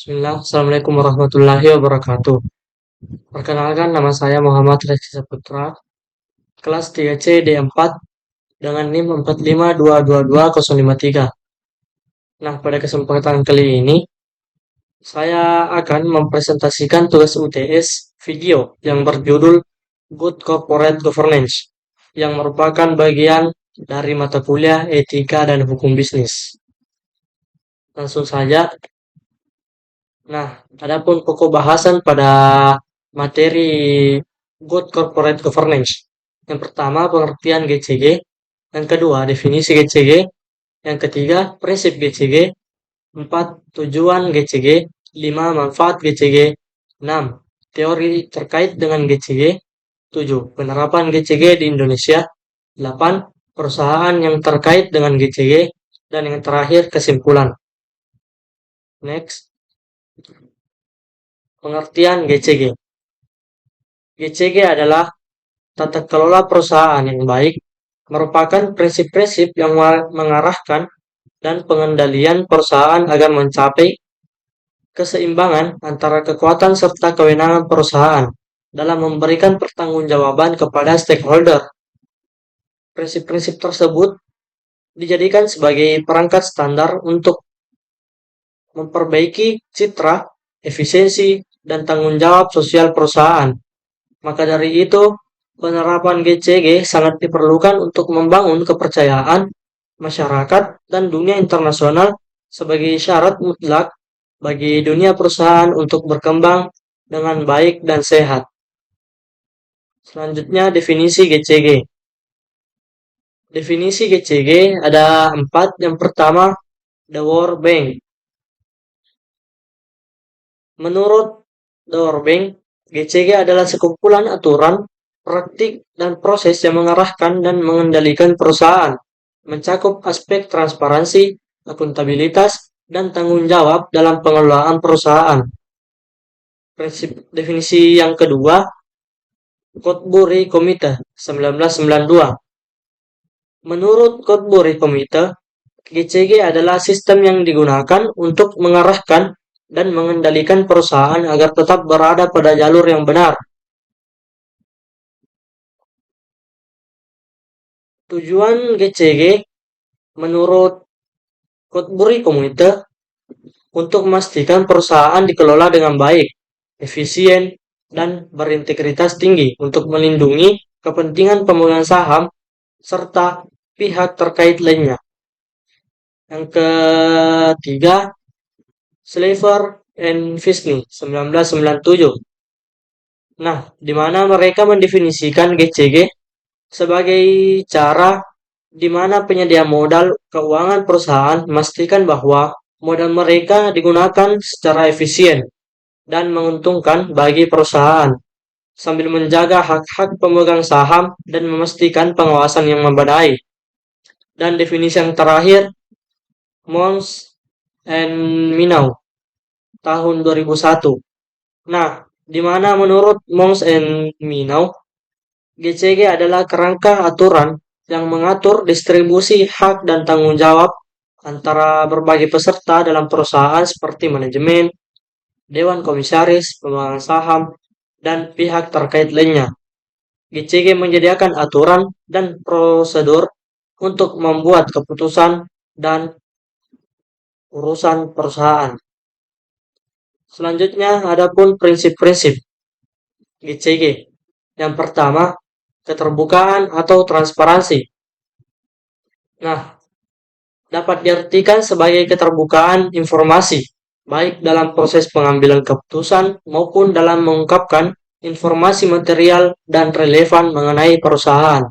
Bismillah, Assalamualaikum warahmatullahi wabarakatuh. Perkenalkan, nama saya Muhammad Rizky Saputra, kelas 3C D4 dengan NIM 45222-053. Nah, pada kesempatan kali ini, saya akan mempresentasikan tugas UTS video yang berjudul Good Corporate Governance, yang merupakan bagian dari mata kuliah Etika dan Hukum Bisnis. Langsung saja. Nah, adapun pokok bahasan pada materi Good Corporate Governance. Yang pertama, pengertian GCG. Yang kedua, definisi GCG. Yang ketiga, prinsip GCG. 4. Tujuan GCG. 5. Manfaat GCG. 6. Teori terkait dengan GCG. 7. Penerapan GCG di Indonesia. 8. Perusahaan yang terkait dengan GCG. Dan yang terakhir, kesimpulan. Next. Pengertian GCG. GCG adalah tata kelola perusahaan yang baik, merupakan prinsip-prinsip yang mengarahkan dan pengendalian perusahaan agar mencapai keseimbangan antara kekuatan serta kewenangan perusahaan dalam memberikan pertanggungjawaban kepada stakeholder. Prinsip-prinsip tersebut dijadikan sebagai perangkat standar untuk memperbaiki citra, efisiensi, dan tanggung jawab sosial perusahaan. Maka dari itu, penerapan GCG sangat diperlukan untuk membangun kepercayaan masyarakat dan dunia internasional sebagai syarat mutlak bagi dunia perusahaan untuk berkembang dengan baik dan sehat. Selanjutnya, definisi GCG. Definisi GCG ada 4. Yang pertama, the World Bank. Menurut the World Bank, GCG adalah sekumpulan aturan, praktik, dan proses yang mengarahkan dan mengendalikan perusahaan, mencakup aspek transparansi, akuntabilitas, dan tanggung jawab dalam pengelolaan perusahaan. Prinsip definisi yang kedua, Codbury Committee 1992. Menurut Codbury Committee, GCG adalah sistem yang digunakan untuk mengarahkan dan mengendalikan perusahaan agar tetap berada pada jalur yang benar. Tujuan GCG menurut Codbury Committee untuk memastikan perusahaan dikelola dengan baik, efisien, dan berintegritas tinggi untuk melindungi kepentingan pemegang saham serta pihak terkait lainnya. Yang ketiga, Slaver and Fisney 1997. Nah, di mana mereka mendefinisikan GCG sebagai cara di mana penyedia modal keuangan perusahaan memastikan bahwa modal mereka digunakan secara efisien dan menguntungkan bagi perusahaan, sambil menjaga hak-hak pemegang saham dan memastikan pengawasan yang memadai. Dan definisi yang terakhir, Mons and Minau, tahun 2001. Nah, di mana menurut Mons and Minau, GCG adalah kerangka aturan yang mengatur distribusi hak dan tanggung jawab antara berbagai peserta dalam perusahaan seperti manajemen, dewan komisaris, pemegang saham, dan pihak terkait lainnya. GCG menyediakan aturan dan prosedur untuk membuat keputusan dan urusan perusahaan. Selanjutnya, adapun prinsip-prinsip GCG. Yang pertama, keterbukaan atau transparansi. Nah, dapat diartikan sebagai keterbukaan informasi, baik dalam proses pengambilan keputusan maupun dalam mengungkapkan informasi material dan relevan mengenai perusahaan.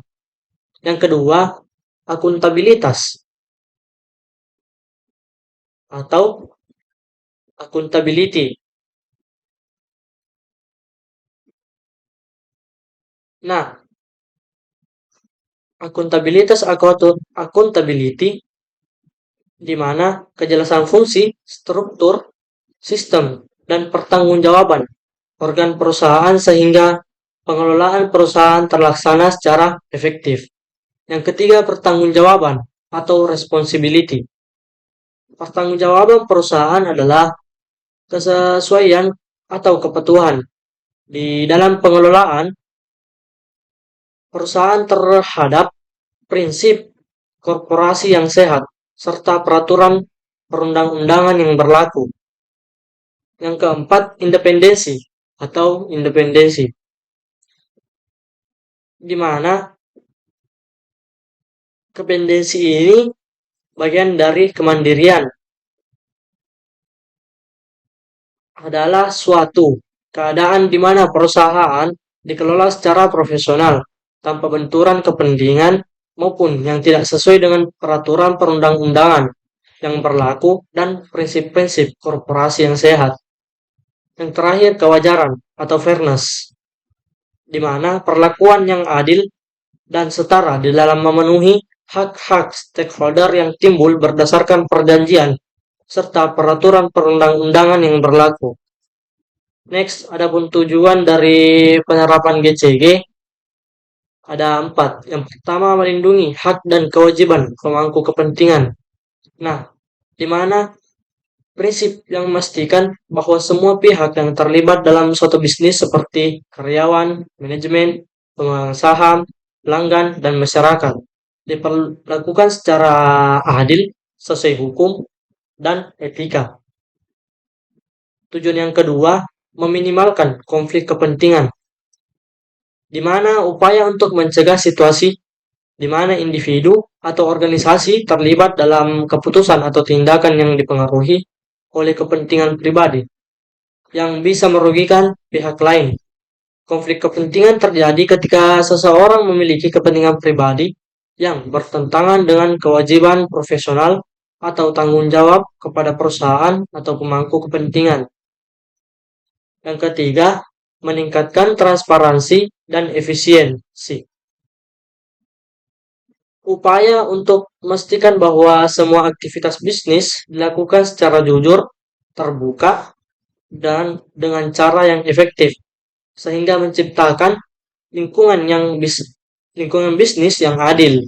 Yang kedua, akuntabilitas atau accountability. Nah, akuntabilitas atau accountability di mana kejelasan fungsi, struktur, sistem, dan pertanggungjawaban organ perusahaan sehingga pengelolaan perusahaan terlaksana secara efektif. Yang ketiga, pertanggungjawaban atau responsibility. Pertanggungjawaban perusahaan adalah kesesuaian atau kepatuhan di dalam pengelolaan perusahaan terhadap prinsip korporasi yang sehat serta peraturan perundang-undangan yang berlaku. Yang keempat, independensi, di mana independensi ini bagian dari kemandirian, adalah suatu keadaan di mana perusahaan dikelola secara profesional tanpa benturan kepentingan maupun yang tidak sesuai dengan peraturan perundang-undangan yang berlaku dan prinsip-prinsip korporasi yang sehat. Yang terakhir, kewajaran atau fairness, di mana perlakuan yang adil dan setara di dalam memenuhi hak-hak stakeholder yang timbul berdasarkan perjanjian serta peraturan perundang-undangan yang berlaku. Next, adapun tujuan dari penerapan GCG ada 4. Yang pertama, melindungi hak dan kewajiban pemangku kepentingan. Nah, di mana prinsip yang memastikan bahwa semua pihak yang terlibat dalam suatu bisnis seperti karyawan, manajemen, pemegang saham, pelanggan, dan masyarakat diperlakukan secara adil, sesuai hukum, dan etika. Tujuan yang kedua, meminimalkan konflik kepentingan, di mana upaya untuk mencegah situasi di mana individu atau organisasi terlibat dalam keputusan atau tindakan yang dipengaruhi oleh kepentingan pribadi yang bisa merugikan pihak lain. Konflik kepentingan terjadi ketika seseorang memiliki kepentingan pribadi yang bertentangan dengan kewajiban profesional atau tanggung jawab kepada perusahaan atau pemangku kepentingan. Yang ketiga, meningkatkan transparansi dan efisiensi. Upaya untuk memastikan bahwa semua aktivitas bisnis dilakukan secara jujur, terbuka, dan dengan cara yang efektif, sehingga menciptakan lingkungan bisnis yang adil,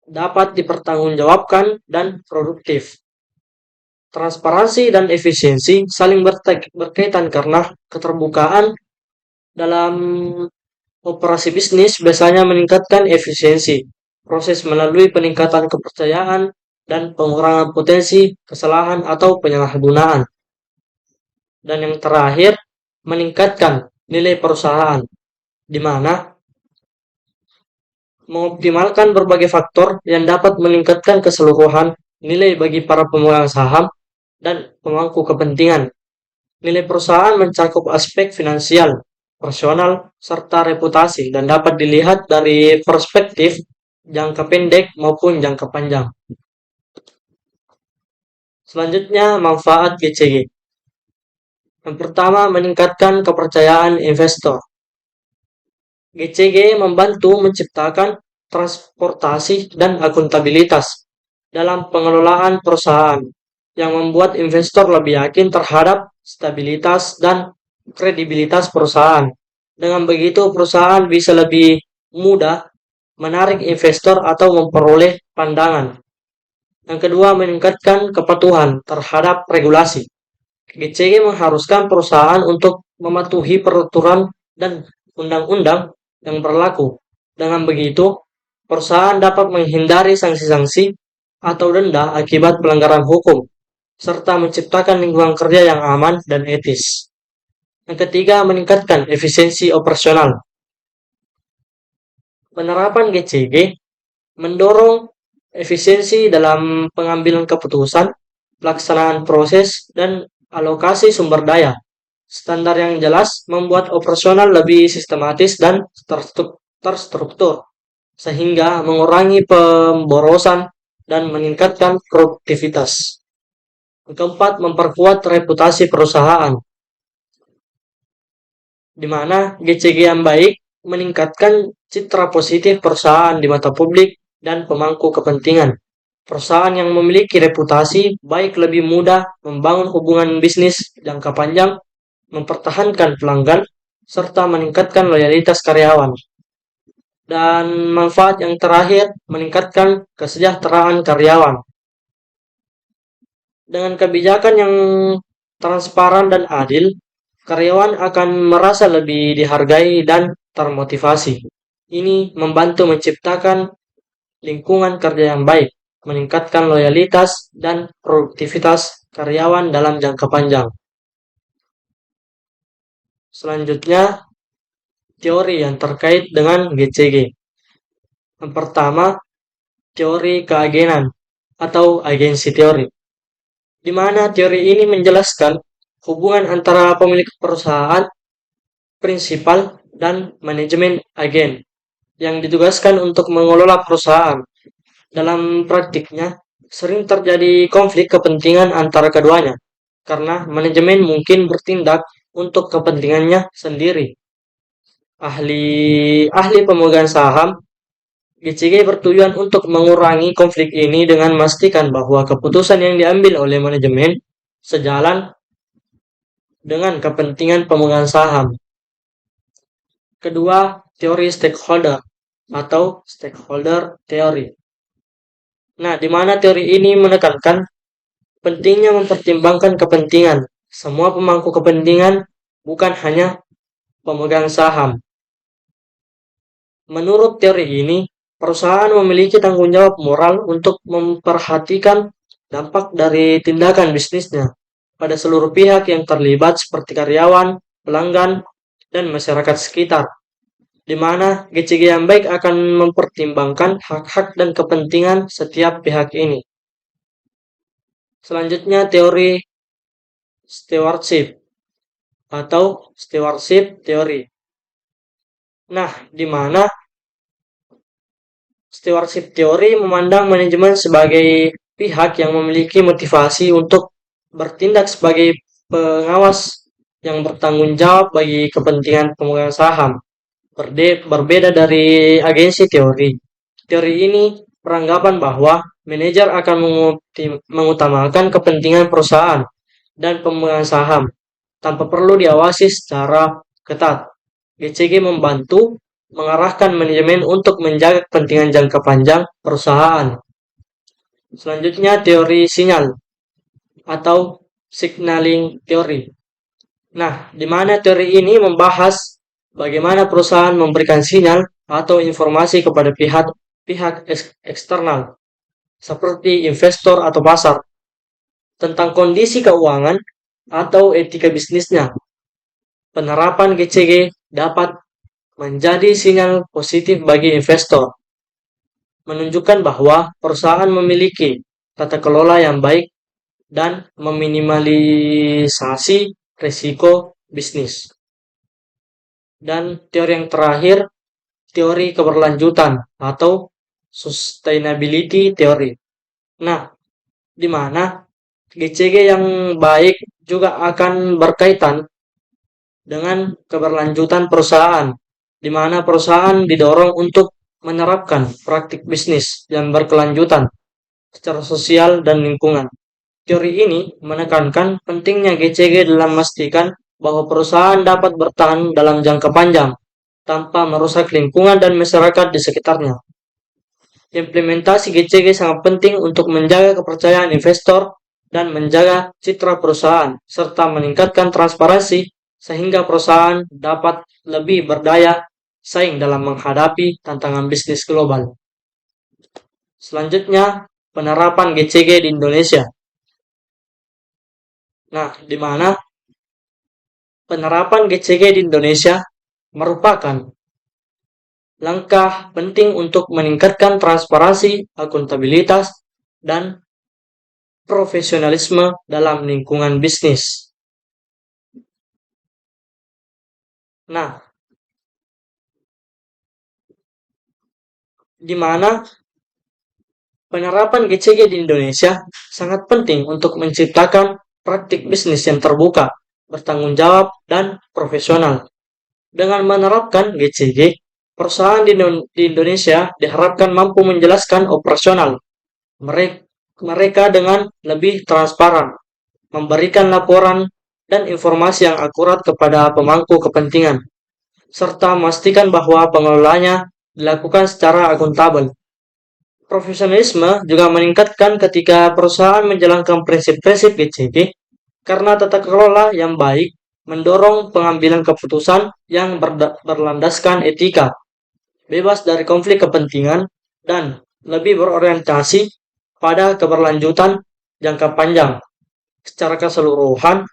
dapat dipertanggungjawabkan, dan produktif. Transparansi dan efisiensi saling berkaitan karena keterbukaan dalam operasi bisnis biasanya meningkatkan efisiensi proses melalui peningkatan kepercayaan dan pengurangan potensi kesalahan atau penyalahgunaan. Dan yang terakhir, meningkatkan nilai perusahaan, di mana mengoptimalkan berbagai faktor yang dapat meningkatkan keseluruhan nilai bagi para pemegang saham dan pemangku kepentingan. Nilai perusahaan mencakup aspek finansial, personal, serta reputasi dan dapat dilihat dari perspektif jangka pendek maupun jangka panjang. Selanjutnya, manfaat GCG. Yang pertama, meningkatkan kepercayaan investor. GCG membantu menciptakan transportasi dan akuntabilitas dalam pengelolaan perusahaan yang membuat investor lebih yakin terhadap stabilitas dan kredibilitas perusahaan. Dengan begitu, perusahaan bisa lebih mudah menarik investor atau memperoleh pandangan. Yang kedua, meningkatkan kepatuhan terhadap regulasi. GCG mengharuskan perusahaan untuk mematuhi peraturan dan undang-undang yang berlaku. Dengan begitu, perusahaan dapat menghindari sanksi-sanksi atau denda akibat pelanggaran hukum, serta menciptakan lingkungan kerja yang aman dan etis. Yang ketiga, meningkatkan efisiensi operasional. Penerapan GCG mendorong efisiensi dalam pengambilan keputusan, pelaksanaan proses, dan alokasi sumber daya. Standar yang jelas membuat operasional lebih sistematis dan terstruktur, sehingga mengurangi pemborosan dan meningkatkan produktivitas. Yang keempat, memperkuat reputasi perusahaan, di mana GCG yang baik meningkatkan citra positif perusahaan di mata publik dan pemangku kepentingan. Perusahaan yang memiliki reputasi baik lebih mudah membangun hubungan bisnis jangka panjang, mempertahankan pelanggan, serta meningkatkan loyalitas karyawan. Dan manfaat yang terakhir, meningkatkan kesejahteraan karyawan. Dengan kebijakan yang transparan dan adil, karyawan akan merasa lebih dihargai dan termotivasi. Ini membantu menciptakan lingkungan kerja yang baik, meningkatkan loyalitas dan produktivitas karyawan dalam jangka panjang. Selanjutnya, teori yang terkait dengan GCG. Yang pertama, teori keagenan atau agensi teori, di mana teori ini menjelaskan hubungan antara pemilik perusahaan, prinsipal, dan manajemen agen yang ditugaskan untuk mengelola perusahaan. Dalam praktiknya, sering terjadi konflik kepentingan antara keduanya, karena manajemen mungkin bertindak untuk kepentingannya sendiri. Ahli pemegang saham GCG bertujuan untuk mengurangi konflik ini dengan memastikan bahwa keputusan yang diambil oleh manajemen sejalan dengan kepentingan pemegang saham. Kedua, teori stakeholder atau stakeholder teori. Nah, di mana teori ini menekankan pentingnya mempertimbangkan kepentingan semua pemangku kepentingan, bukan hanya pemegang saham. Menurut teori ini, perusahaan memiliki tanggung jawab moral untuk memperhatikan dampak dari tindakan bisnisnya pada seluruh pihak yang terlibat seperti karyawan, pelanggan, dan masyarakat sekitar, di mana GCG yang baik akan mempertimbangkan hak-hak dan kepentingan setiap pihak ini. Selanjutnya, teori stewardship atau stewardship teori. Nah, di mana stewardship teori memandang manajemen sebagai pihak yang memiliki motivasi untuk bertindak sebagai pengawas yang bertanggung jawab bagi kepentingan pemegang saham. Berbeda dari agensi teori. Teori ini beranggapan bahwa manajer akan mengutamakan kepentingan perusahaan dan pemegang saham tanpa perlu diawasi secara ketat. GCG membantu mengarahkan manajemen untuk menjaga kepentingan jangka panjang perusahaan. Selanjutnya, teori sinyal atau signaling teori. Nah, di mana teori ini membahas bagaimana perusahaan memberikan sinyal atau informasi kepada pihak eksternal seperti investor atau pasar tentang kondisi keuangan atau etika bisnisnya. Penerapan GCG dapat menjadi sinyal positif bagi investor, menunjukkan bahwa perusahaan memiliki tata kelola yang baik dan meminimalisasi risiko bisnis. Dan teori yang terakhir, teori keberlanjutan atau sustainability theory. Nah, di mana GCG yang baik juga akan berkaitan dengan keberlanjutan perusahaan, di mana perusahaan didorong untuk menerapkan praktik bisnis yang berkelanjutan secara sosial dan lingkungan. Teori ini menekankan pentingnya GCG dalam memastikan bahwa perusahaan dapat bertahan dalam jangka panjang tanpa merusak lingkungan dan masyarakat di sekitarnya. Implementasi GCG sangat penting untuk menjaga kepercayaan investor dan menjaga citra perusahaan, serta meningkatkan transparansi sehingga perusahaan dapat lebih berdaya saing dalam menghadapi tantangan bisnis global. Selanjutnya, penerapan GCG di Indonesia. Nah, di mana penerapan GCG di Indonesia merupakan langkah penting untuk meningkatkan transparansi, akuntabilitas, dan profesionalisme dalam lingkungan bisnis. Nah, di mana penerapan GCG di Indonesia sangat penting untuk menciptakan praktik bisnis yang terbuka, bertanggung jawab, dan profesional. Dengan menerapkan GCG, perusahaan di Indonesia diharapkan mampu menjelaskan operasional mereka dengan lebih transparan, memberikan laporan dan informasi yang akurat kepada pemangku kepentingan, serta memastikan bahwa pengelolanya dilakukan secara akuntabel. Profesionalisme juga meningkatkan ketika perusahaan menjalankan prinsip-prinsip GCG karena tata kelola yang baik mendorong pengambilan keputusan yang berlandaskan etika, bebas dari konflik kepentingan, dan lebih berorientasi pada keberlanjutan jangka panjang. Secara keseluruhan,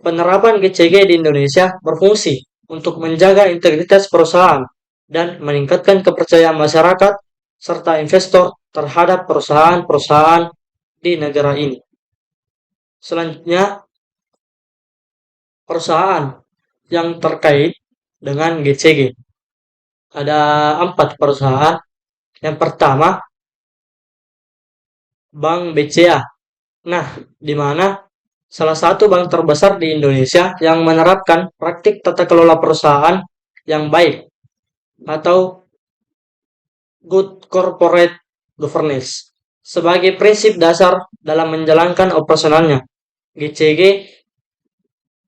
penerapan GCG di Indonesia berfungsi untuk menjaga integritas perusahaan dan meningkatkan kepercayaan masyarakat serta investor terhadap perusahaan-perusahaan di negara ini. Selanjutnya, perusahaan yang terkait dengan GCG. Ada 4 perusahaan. Yang pertama, Bank BCA. Nah, di mana salah satu bank terbesar di Indonesia yang menerapkan praktik tata kelola perusahaan yang baik atau good corporate governance sebagai prinsip dasar dalam menjalankan operasionalnya. GCG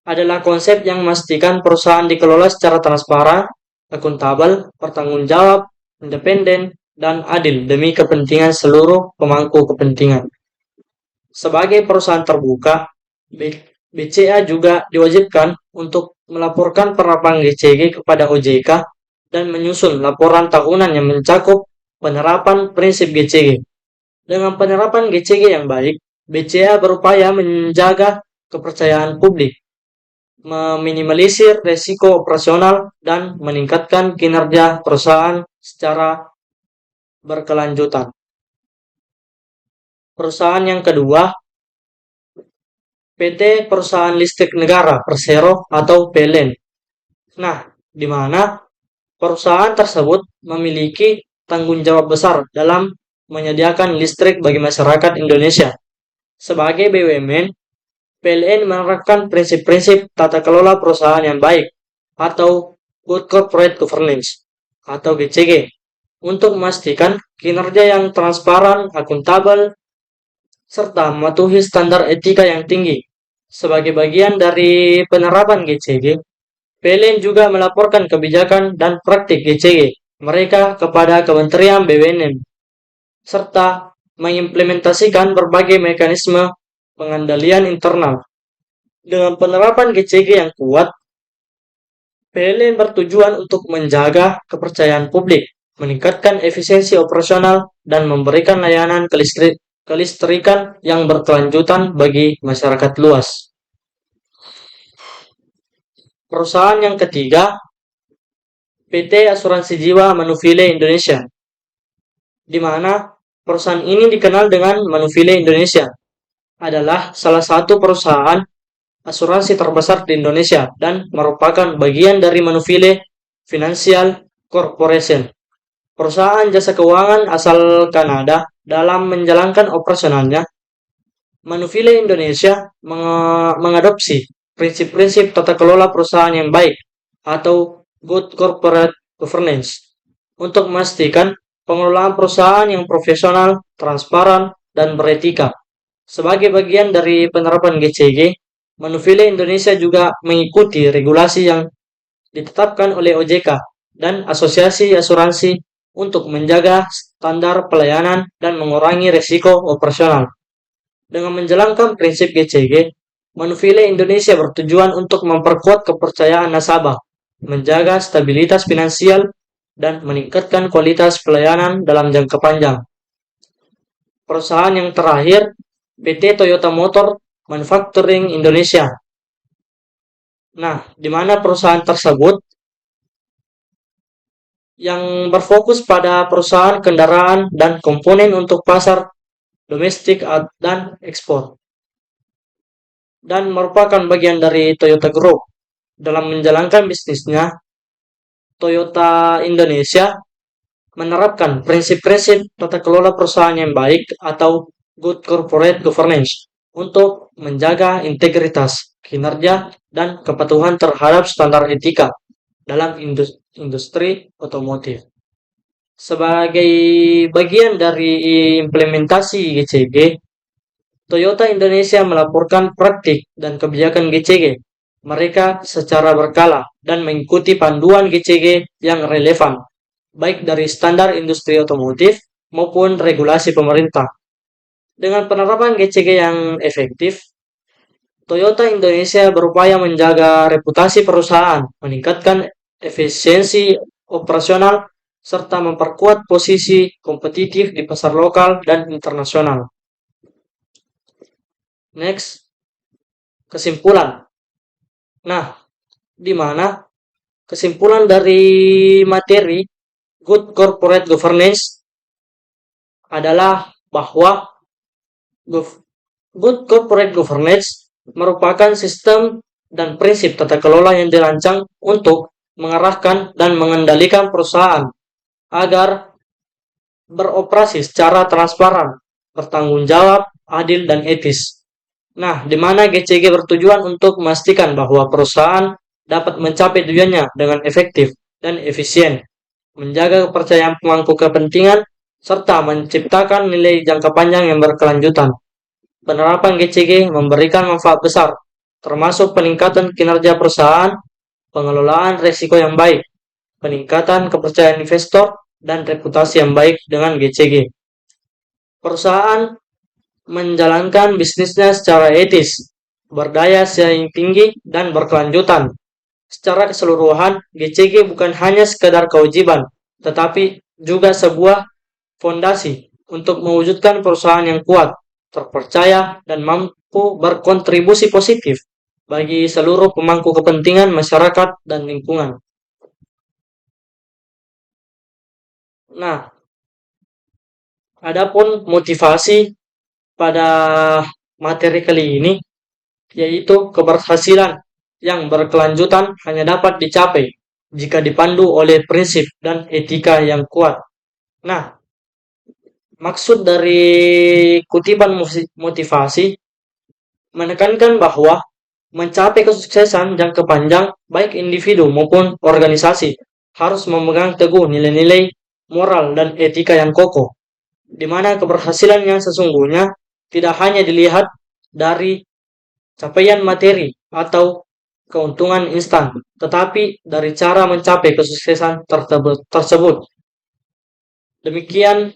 adalah konsep yang memastikan perusahaan dikelola secara transparan, akuntabel, bertanggung jawab, independen, dan adil demi kepentingan seluruh pemangku kepentingan. Sebagai perusahaan terbuka, BCA juga diwajibkan untuk melaporkan penerapan GCG kepada OJK dan menyusun laporan tahunan yang mencakup penerapan prinsip GCG. Dengan penerapan GCG yang baik, BCA berupaya menjaga kepercayaan publik, meminimalisir resiko operasional, dan meningkatkan kinerja perusahaan secara berkelanjutan. Perusahaan yang kedua, PT Perusahaan Listrik Negara Persero atau PLN. Nah, di mana perusahaan tersebut memiliki tanggung jawab besar dalam menyediakan listrik bagi masyarakat Indonesia. Sebagai BUMN, PLN menerapkan prinsip-prinsip tata kelola perusahaan yang baik atau Good Corporate Governance atau GCG untuk memastikan kinerja yang transparan, akuntabel, serta mematuhi standar etika yang tinggi. Sebagai bagian dari penerapan GCG, PLN juga melaporkan kebijakan dan praktik GCG mereka kepada Kementerian BUMN serta mengimplementasikan berbagai mekanisme pengendalian internal. Dengan penerapan GCG yang kuat, PLN bertujuan untuk menjaga kepercayaan publik, meningkatkan efisiensi operasional, dan memberikan layanan kelistrikan yang berkelanjutan bagi masyarakat luas. Perusahaan yang ketiga, PT Asuransi Jiwa Manufile Indonesia, di mana perusahaan ini dikenal dengan Manufile Indonesia, adalah salah satu perusahaan asuransi terbesar di Indonesia dan merupakan bagian dari Manufile Financial Corporation, perusahaan jasa keuangan asal Kanada. Dalam menjalankan operasionalnya, Manufile Indonesia mengadopsi prinsip-prinsip tata kelola perusahaan yang baik atau Good Corporate Governance untuk memastikan pengelolaan perusahaan yang profesional, transparan, dan beretika. Sebagai bagian dari penerapan GCG, Manufile Indonesia juga mengikuti regulasi yang ditetapkan oleh OJK dan Asosiasi Asuransi untuk menjaga standar pelayanan dan mengurangi risiko operasional. Dengan menjalankan prinsip GCG, Manufile Indonesia bertujuan untuk memperkuat kepercayaan nasabah, menjaga stabilitas finansial, dan meningkatkan kualitas pelayanan dalam jangka panjang. Perusahaan yang terakhir, PT Toyota Motor Manufacturing Indonesia. Nah, di mana perusahaan tersebut yang berfokus pada perusahaan kendaraan dan komponen untuk pasar domestik dan ekspor, dan merupakan bagian dari Toyota Group. Dalam menjalankan bisnisnya, Toyota Indonesia menerapkan prinsip-prinsip tata kelola perusahaan yang baik atau Good Corporate Governance untuk menjaga integritas, kinerja, dan kepatuhan terhadap standar etika dalam industri otomotif. Sebagai bagian dari implementasi GCG, Toyota Indonesia melaporkan praktik dan kebijakan GCG mereka secara berkala dan mengikuti panduan GCG yang relevan, baik dari standar industri otomotif maupun regulasi pemerintah. Dengan penerapan GCG yang efektif, Toyota Indonesia berupaya menjaga reputasi perusahaan, meningkatkan efisiensi operasional, serta memperkuat posisi kompetitif di pasar lokal dan internasional. Next, kesimpulan. Nah, di mana kesimpulan dari materi Good Corporate Governance adalah bahwa Good Corporate Governance merupakan sistem dan prinsip tata kelola yang dirancang untuk mengarahkan dan mengendalikan perusahaan agar beroperasi secara transparan, bertanggung jawab, adil, dan etis. Nah, di mana GCG bertujuan untuk memastikan bahwa perusahaan dapat mencapai tujuannya dengan efektif dan efisien, menjaga kepercayaan pemangku kepentingan, serta menciptakan nilai jangka panjang yang berkelanjutan. Penerapan GCG memberikan manfaat besar, termasuk peningkatan kinerja perusahaan, pengelolaan risiko yang baik, peningkatan kepercayaan investor, dan reputasi yang baik dengan GCG. Perusahaan menjalankan bisnisnya secara etis, berdaya saing tinggi, dan berkelanjutan. Secara keseluruhan, GCG bukan hanya sekedar kewajiban, tetapi juga sebuah fondasi untuk mewujudkan perusahaan yang kuat, terpercaya, dan mampu berkontribusi positif bagi seluruh pemangku kepentingan masyarakat dan lingkungan. Nah, adapun motivasi pada materi kali ini yaitu keberhasilan yang berkelanjutan hanya dapat dicapai jika dipandu oleh prinsip dan etika yang kuat. Nah, maksud dari kutipan motivasi menekankan bahwa mencapai kesuksesan jangka panjang baik individu maupun organisasi harus memegang teguh nilai-nilai moral dan etika yang kokoh, di mana keberhasilan yang sesungguhnya tidak hanya dilihat dari capaian materi atau keuntungan instan, tetapi dari cara mencapai kesuksesan tersebut. Demikian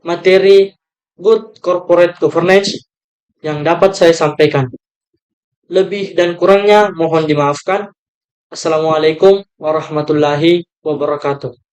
materi Good Corporate Governance yang dapat saya sampaikan. Lebih dan kurangnya mohon dimaafkan. Assalamualaikum warahmatullahi wabarakatuh.